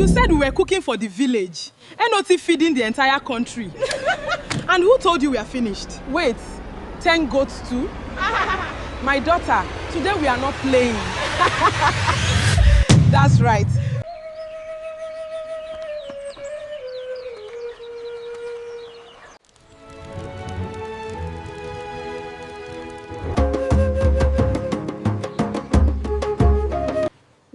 You said we were cooking for the village, not feeding the entire country. And who told you we are finished? Wait, 10 goats too? My daughter, today we are not playing. That's right.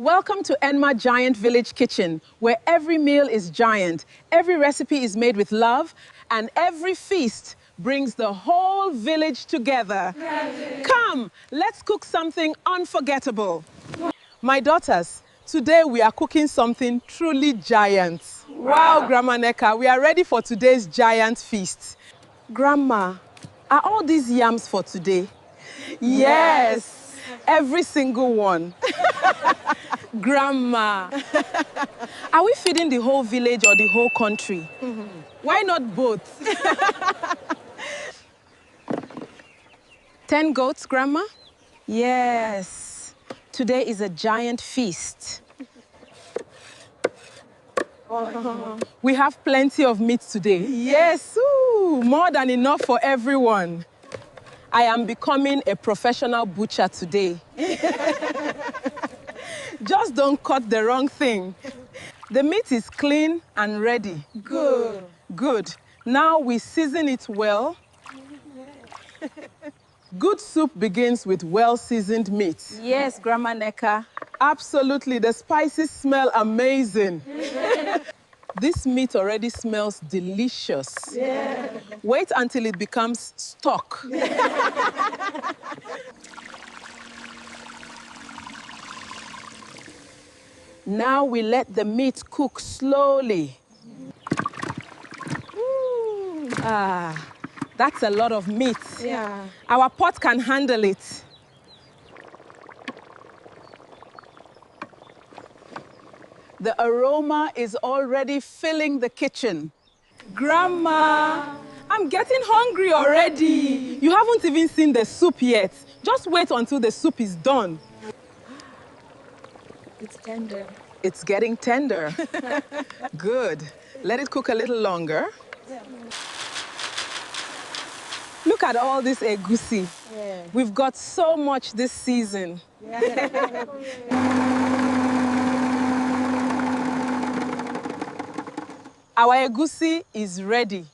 Welcome to Nma Giant Village Kitchen, where every meal is giant, every recipe is made with love, and every feast brings the whole village together. Come, let's cook something unforgettable. My daughters, today we are cooking something truly giant. Wow, Grandma Neka, we are ready for today's giant feast. Grandma, are all these yams for today? Yes, every single one. Grandma, are we feeding the whole village or the whole country? Why not both? 10 goats, Grandma? Yes. Today is a giant feast. We have plenty of meat today. Yes, ooh, more than enough for everyone. I am becoming a professional butcher today. Just don't cut the wrong thing. The meat is clean and ready. Good. Good. Now we season it well. Good soup begins with well-seasoned meat. Yes, Grandma Neka. Absolutely. The spices smell amazing. This meat already smells delicious. Yeah. Wait until it becomes stock. Now we let the meat cook slowly. That's a lot of meat. Yeah. Our pot can handle it. The aroma is already filling the kitchen. Grandma, I'm getting hungry already. You haven't even seen the soup yet. Just wait until the soup is done. It's tender. It's getting tender. Good. Let it cook a little longer. Yeah. Look at all this egusi. Yeah. We've got so much this season. Yeah. Our egusi is ready.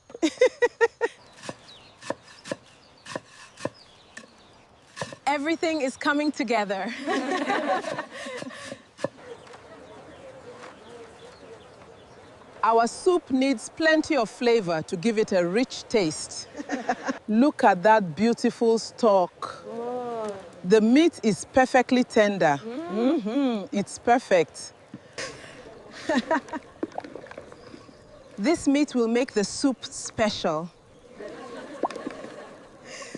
Everything is coming together. Our soup needs plenty of flavor to give it a rich taste. Look at that beautiful stock. Oh. The meat is perfectly tender. It's perfect. This meat will make the soup special.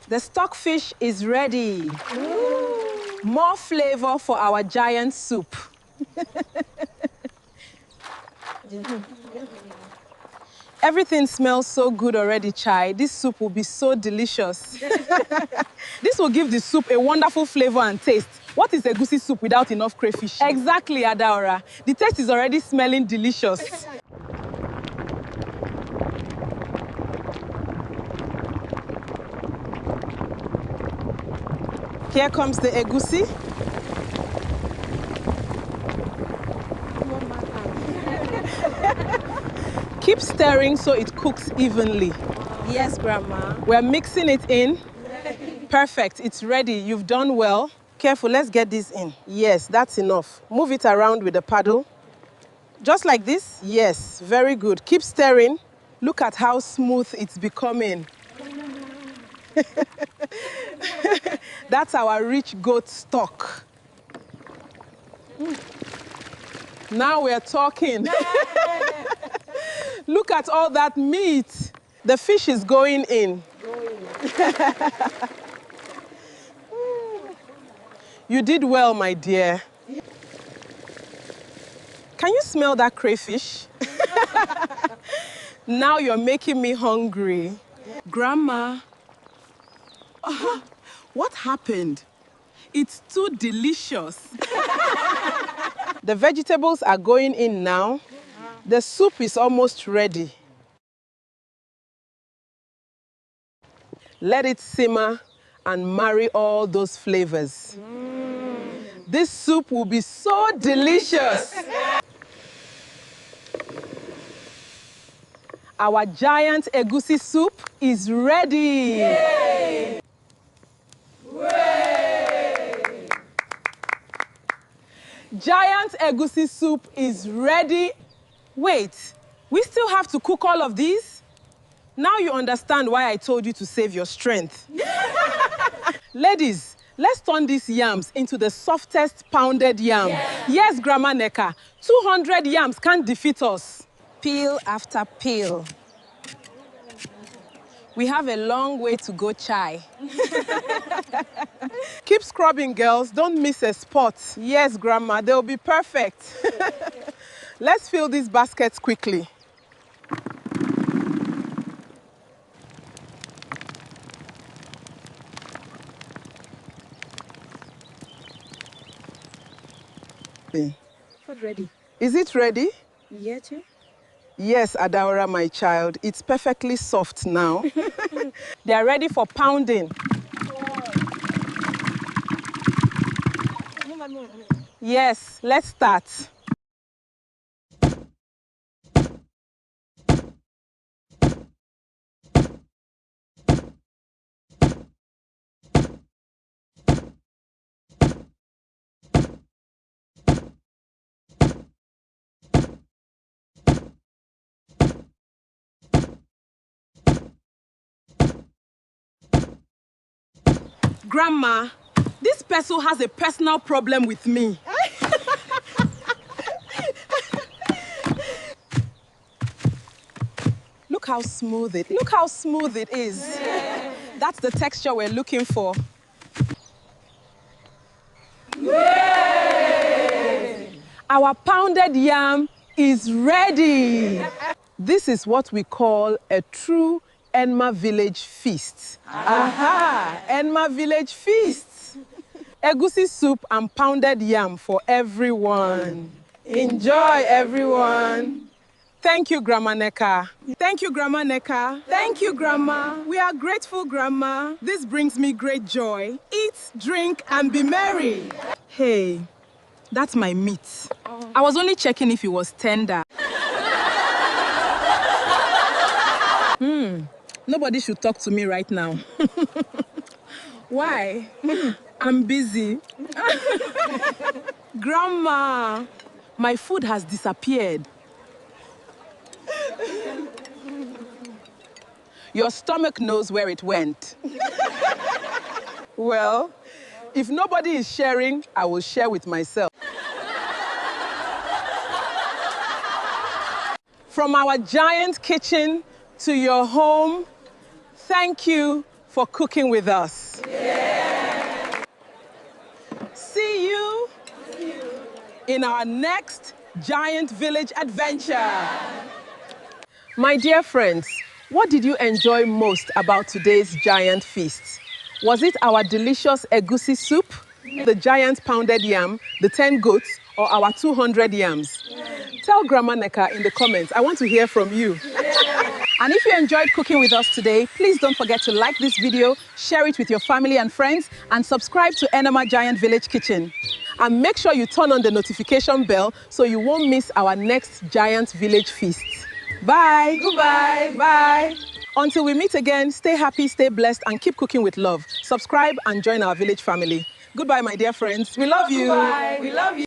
The stockfish is ready. Ooh. More flavor for our giant soup. Everything smells so good already, Chai. This soup will be so delicious. This will give the soup a wonderful flavor and taste. What is egusi soup without enough crayfish? Exactly, Adaora. The taste is already smelling delicious. Here comes the egusi. Keep stirring so it cooks evenly. Yes, Grandma. We're mixing it in. Perfect, it's ready. You've done well. Careful, let's get this in. Yes, that's enough. Move it around with the paddle. Just like this? Yes, very good. Keep stirring. Look at how smooth it's becoming. That's our rich goat stock. Now we're talking. Look at all that meat. The fish is going in. You did well, my dear. Can you smell that crayfish? Now you're making me hungry. Grandma, what happened? It's too delicious. The vegetables are going in now. The soup is almost ready. Let it simmer and marry all those flavors. This soup will be so delicious. Our giant egusi soup is ready. Yay! Way! Giant egusi soup is ready. Wait, we still have to cook all of these? Now you understand why I told you to save your strength. Ladies, let's turn these yams into the softest pounded yam. Yes, Grandma Neka, 200 yams can't defeat us. Peel after peel. We have a long way to go, Chai. Keep scrubbing, girls. Don't miss a spot. Yes, Grandma, they'll be perfect. Let's fill these baskets quickly. Food ready. Is it ready? Yeah, too. Yes, Adaora, my child. It's perfectly soft now. They are ready for pounding. Yes, let's start. Grandma, this person has a personal problem with me. Look how smooth it is. Yeah. That's the texture we're looking for. Yay! Our pounded yam is ready. This is what we call a true Nma village feast. Aha! Nma village feast. Egusi soup and pounded yam for everyone. Enjoy, everyone. Thank you, Grandma Neka. Thank you, Grandma Neka. Thank you, Grandma. We are grateful, Grandma. This brings me great joy. Eat, drink, and be merry. Hey, that's my meat. I was only checking if it was tender. Nobody should talk to me right now. Why? I'm busy. Grandma, my food has disappeared. Your stomach knows where it went. Well, if nobody is sharing, I will share with myself. From our giant kitchen to your home, thank you for cooking with us. Yeah. See you in our next giant village adventure. My dear friends, what did you enjoy most about today's giant feast? Was it our delicious egusi soup, the giant pounded yam, the 10 goats, or our 200 yams? Tell Grandma Neka in the comments. I want to hear from you. And if you enjoyed cooking with us today, please don't forget to like this video, share it with your family and friends, and subscribe to Nma Giant Village Kitchen. And make sure you turn on the notification bell so you won't miss our next giant village feast. Bye. Goodbye. Bye. Until we meet again, stay happy, stay blessed, and keep cooking with love. Subscribe and join our village family. Goodbye, my dear friends. We love you. Goodbye. We love you.